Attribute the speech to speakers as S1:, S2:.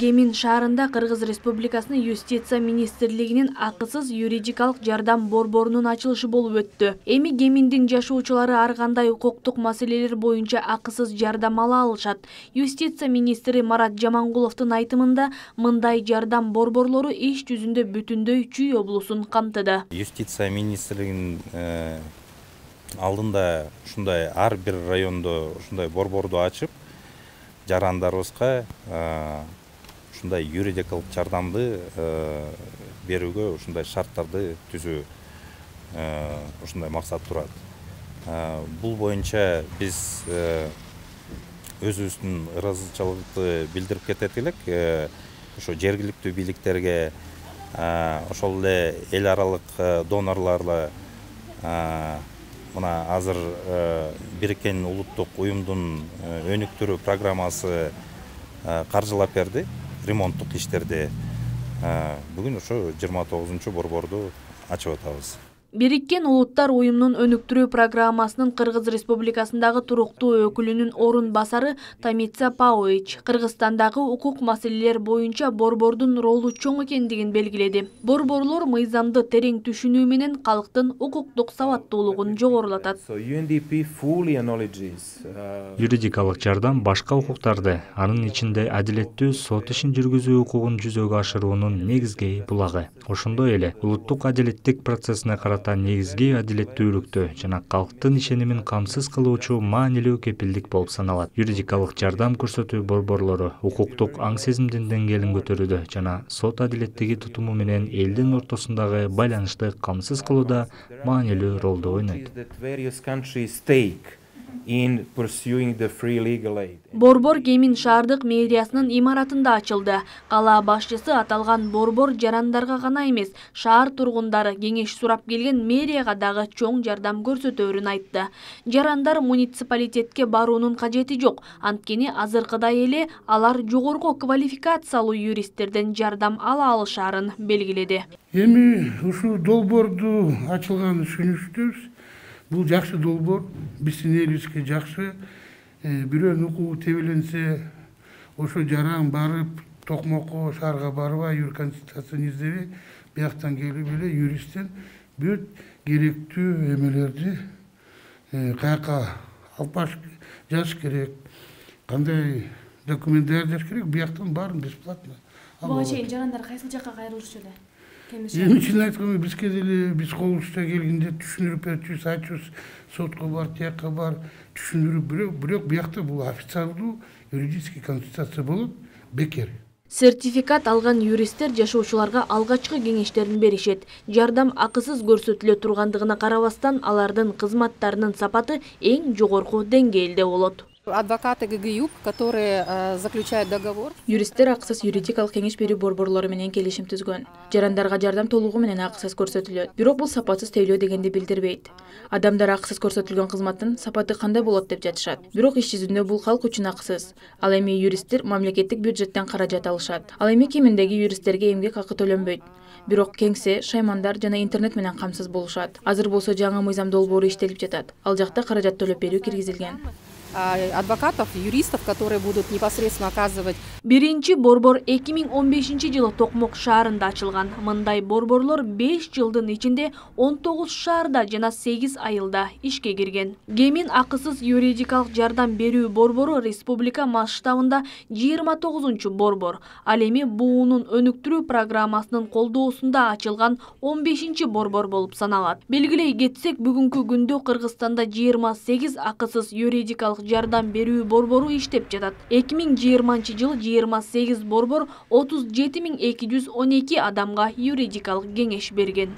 S1: Гемин шаарында Кыргыз Республикасынын Юстиция министрлигинин акысыз юридикалык жардам борборунун ачылышы болуп өттү. Эми Геминдин жашоочулары ар кандай укуктук маселелер боюнча акысыз жардам ала алышат. Юстиция министри Марат Жамангуловдун айтымында мындай жардам борборлору иш жүзүндө бүтүндөй Чүй облусун камтыды.
S2: Юстиция министрлигинин алдында ушундай ар бир райондо ушундай борборду ачып, жарандарыбызга ушундай юридикалык жардамды берүүгө ушундай шарттарды түзүү ушундай максат турат. Бул боюнча биз өзүбүздүн ыраазычылыкты билдирип кетет элек. Ошо жергиликтүү бийликтерге, ошол эле эл аралык донорларга мына азыр Бириккен улуттук уюмдун өнүктүрүү программасы каржылап берди ремонттук иштерди. Бүгүн ошо 29-борборду ачып атабыз.
S1: Бириккен улуттар уюмунун өнүктүрүү программасынын Кыргыз Республикасындагы туруктуу өкүлүнүн орун басары Тамица Пауич Кыргызстандагы укук маселелер боюнча борбордун ролу чоң экендигин белгиледи. Борборлор мыйзамды терең түшүнүү менен калктын укуктук сабаттуулугун жогорулатат.
S3: Юридикалык жардам башка укуктарды, анын ичинде адилеттүү сот ишин жүргүзүү укугун жүзөгө ашыруунун негизги булагы. Ошондой эле улуттук адилеттик процессине негизги адилеттүүлүктү жана калктын ишенимин камсыз кылуучу маанилүү кепилдик болуп саналат. Юридикалык жардам көрсөтүү борборлору укуктук аң сезимдин деңгээлин көтөрүүдө жана сот адилеттиги тутуму менен элдин ортосундагы байланышты камсыз кылууда маанилүү ролду ойнойт.
S1: Борбор Гемин шаардык мэриясынын имаратында ачылды. Кала башчысы аталган борбор жарандарга гана эмес, шаар тургундары кеңеш сурап келген мэрияга дагы чоң жардам көрсөтөөрүн айтты. Жарандар муниципалитетке баруунун кажети жок, анткени азыркыдай эле алар жогорку квалификациялуу юристтерден жардам ала алышаарын белгиледи.
S4: Эми ушул долбоорду ачылганын түшүнүштүбүз. Бул жакшы долбоор, биздин элибизге жакшы. Бирөөнүн укугу тебеленсе, ошо жаран барып, токмокко шаарга барбай, юрконсультацияны издебей, бияктан келип эле юристтен бүт керектүү эмелерди каяка алып жазыш керек, кандай документ даярдаш керек, бияктан баарын бесплатно.
S5: Буга чейин жарандар кайсыл жакка кайрылышчу эле?
S4: Эми чын айтканда бизге деле биз колубузда келгенде түшүндүрүп берчүбүз, айтчубуз, сотко бар, тияка бар, түшүндүрүп, бирок биякта бул официалдуу юридический консультация болуп, бекер.
S1: Сертификат алган юристтер жашоочуларга алгачкы кеңештерин беришет. Жардам акысыз көрсөтүлө тургандыгына карабастан, алардын кызматтарынын сапаты эң жогорку деңгээлде болот.
S6: Адвокаты ГГЮ, которые заключают договор.
S5: Юристтер акысыз юридикалык кеңеш берүү борборлору менен келишим түзгөн. Жарандарга жардам толугу менен акысыз көрсөтүлөт. Бирок бул сапатсыз тейлөө дегенди билдирбейт. Адамдар акысыз көрсөтүлгөн кызматтын сапаты кандай болот деп жатышат. Бирок иш жүзүндө бул калк үчүн акысыз. Ал эми юристтер мамлекеттик бюджеттен каражат алышат. Ал эми кеминдеги юристтерге эмгек акы төлөнбөйт. Бирок кеңсе, шаймандар жана интернет менен камсыз болушат. Азыр болсо жаңы мыйзам долбоору иштелип жатат. Ал жакта каражат төлөп берүү киргизилген.
S6: Адвокатов, юристов, которые будут непосредственно оказывать.
S1: Биринчи борбор 2015-жылы Токмок шаарында ачылган. Мындай борборлор 5 жылдын ичинде 19 шаарда жана 8 айылда ишке кирген. Гемин акысыз юридикалык жардам берүү борбору республика масштабында 29-чу борбор. Ал эми буунун өнүктүрүү программасынын колдоосунда ачылган 15-чи борбор болуп саналат. Белгилей кетсек, бүгүнкү күндө Кыргызстанда 28 акысыз юридикалык жардам берүү борбору иштеп жатат. 2020-жылы 28 борбор 37.212 адамга юридикалык кеңеш берген.